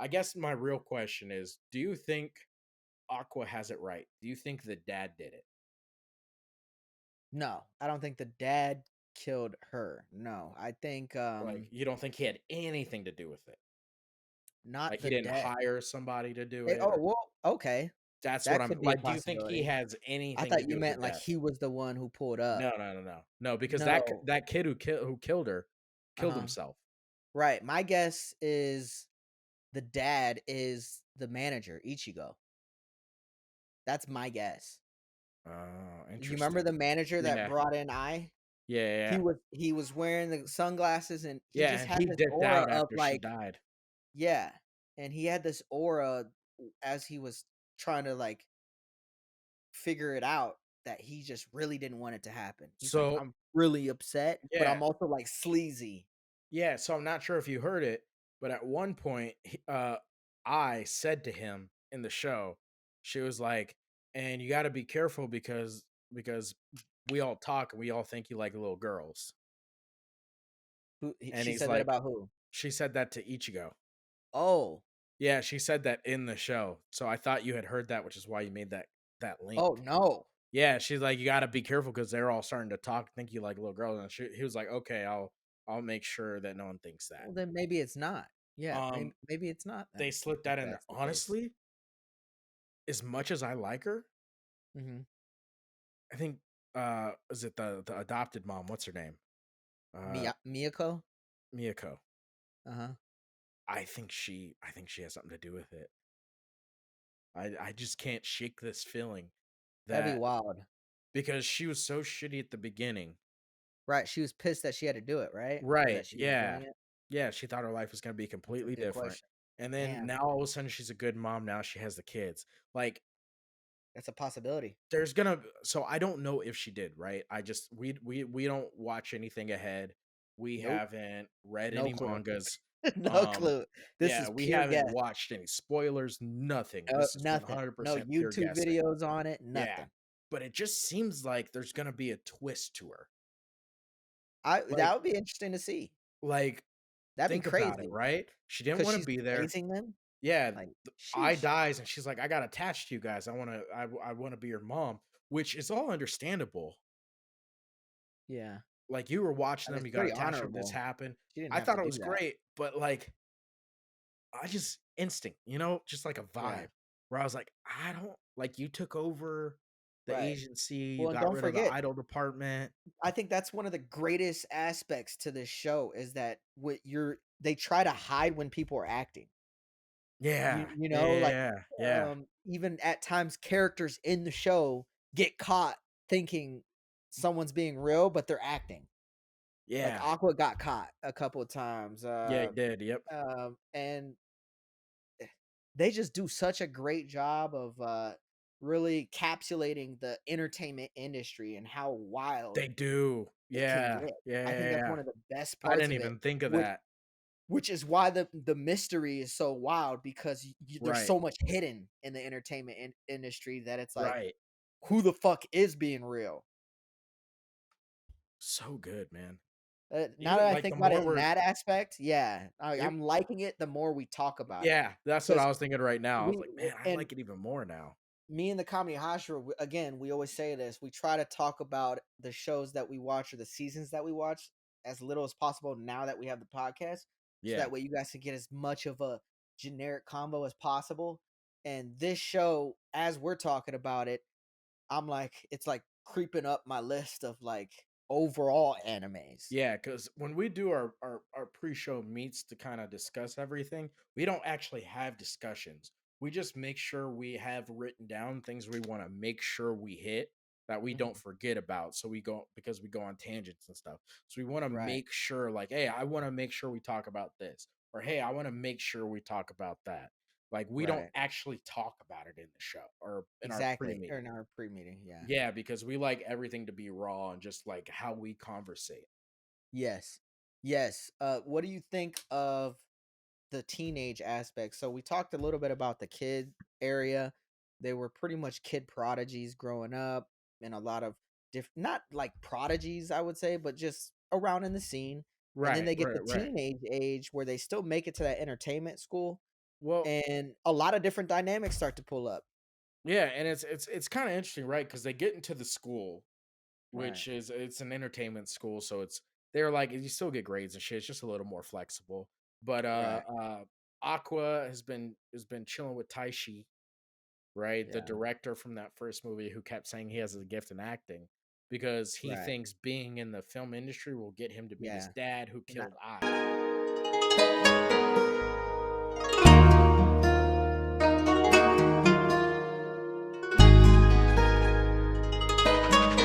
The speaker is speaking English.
I guess my real question is, do you think Aqua has it right? Do you think the dad did it? No, I don't think the dad killed her. No, I think Like, you don't think he had anything to do with it? not Like, he the didn't dad. hire somebody to do Eh, it, oh, or well, okay. that's what That I'm could be a like, do you think he possibility. has I anything to thought do you with the meant like death? he was the one who pulled up. No, no, no, no. No, because No. that kid who killed her killed Uh-huh. himself. Right. My guess is the dad is the manager, Ichigo. That's my guess. Oh, You remember interesting. the manager that Yeah. brought in I? Yeah, yeah, He yeah. was he was wearing the sunglasses and he Yeah, just and had he this dipped aura out of after she like, died. yeah. And he had this aura as he was trying to like figure it out that he just really didn't want it to happen. He's like, So I'm really upset, but yeah, I'm also like sleazy. yeah, so I'm not sure if you heard it, but at one point, I said to him in the show, she was like, "And you gotta be careful because we all talk and we all think you like little girls." And She he's said that like, about who? she said that to Ichigo. Oh, Yeah, she said that in the show. So I thought you had heard that, which is why you made that link. oh no. Yeah, she's like, "You gotta be careful because they're all starting to talk, think you like little girls." And he was like, "Okay, I'll make sure that no one thinks that." Well, then maybe it's not. Yeah, Um, maybe it's not they then, slipped if that in there. that's the case. Honestly, as much as I like her, Mhm. I think is it the adopted mom, what's her name? Uh Miyako? Miyako. Uh-huh. I think she has something to do with it. I just can't shake this feeling That'd be that wild. because she was so shitty at the beginning. Right, she was pissed that she had to do it, right? Or Right. that she was Yeah. doing it? Yeah, she thought her life was gonna be That's a completely good different. question. And then Damn, now all of a sudden she's a good mom. Now she has the kids. Like that's a possibility. there's gonna so I don't know if she did, right? I just we don't watch anything ahead. We Nope, haven't read no any clue. mangas. No clue. This Yeah, is we pure haven't guess. watched any spoilers, nothing. This is Nothing. No 100% pure YouTube guessing. videos on it, Yeah. nothing. But it just seems like there's gonna be a twist to her. I Like that would be interesting to see. like That'd be think about it, crazy right? She didn't because want to she's be there. raising them? Yeah, Like, I sheesh. dies and she's like, I got attached to you guys. I want to be your mom, which is all understandable. Yeah. Like you were watching them, It's you got pretty attached to them, this honorable. happened. She didn't I have to thought it do was that. great, but like I just instinct, just like a Yeah, vibe where I was like, I don't like you took over the right. agency, you Well, and got don't rid of the forget, idol department. I think that's one of the greatest aspects to this show is that what you're they try to hide when people are acting. Yeah, You yeah, know, like, yeah, yeah, even at times characters in the show get caught thinking someone's being real, but they're acting. Like, yeah, Aqua got caught a couple of times, yeah, he did. Yep. and they just do such a great job of, really encapsulating the entertainment industry and how wild They do. it can Yeah, get. yeah, I yeah, think that's yeah. one of the best I parts didn't of it, even think of which that. which is why the mystery is so wild because there's Right, so much hidden in the entertainment industry that it's like, right. who the fuck is being real? So good, man. Now Even that I like the think about more it in we're that aspect, yeah, it, I'm liking it the more we talk about it yeah, that's what I because was thinking right now. I was we like, man, I and like it even more now. me and the Comedy Hashra, again, we always say this. We try to talk about the shows that we watch or the seasons that we watch as little as possible now that we have the podcast. So Yeah. that way you guys can get as much of a generic combo as possible. And this show, as we're talking about it, I'm like, it's like creeping up my list of like overall animes. Yeah, because when we do our pre-show meets to kind of discuss everything, we don't actually have discussions. We just make sure we have written down things we want to make sure we hit that we don't Mhm. forget about. So we go because we go on tangents and stuff. So we want to Right, make sure, like, hey, I want to make sure we talk about this, or hey, I want to make sure we talk about that. Like we don't right. actually talk about it in the show or in our Exactly. Or pre-meeting. in our pre-meeting, yeah. Yeah, because we like everything to be raw and just like how we conversate. Yes. Yes. What do you think of the teenage aspect? So we talked a little bit about the kid area. They were pretty much kid prodigies growing up and a lot of not like prodigies, I would say, but just around in the scene. And then Right, they get the right, right. teenage age where they still make it to that entertainment school. Well, and a lot of different dynamics start to pull up. yeah, and it's kind of interesting, right? Because they get into the school, Right. which is it's an entertainment school, so it's they're like you still get grades and shit. It's just a little more flexible. But Right. Aqua has been chilling with Taishi, right? The Yeah. director from that first movie who kept saying he has a gift in acting because he Right. thinks being in the film industry will get him to meet his Yeah. dad who And I killed I.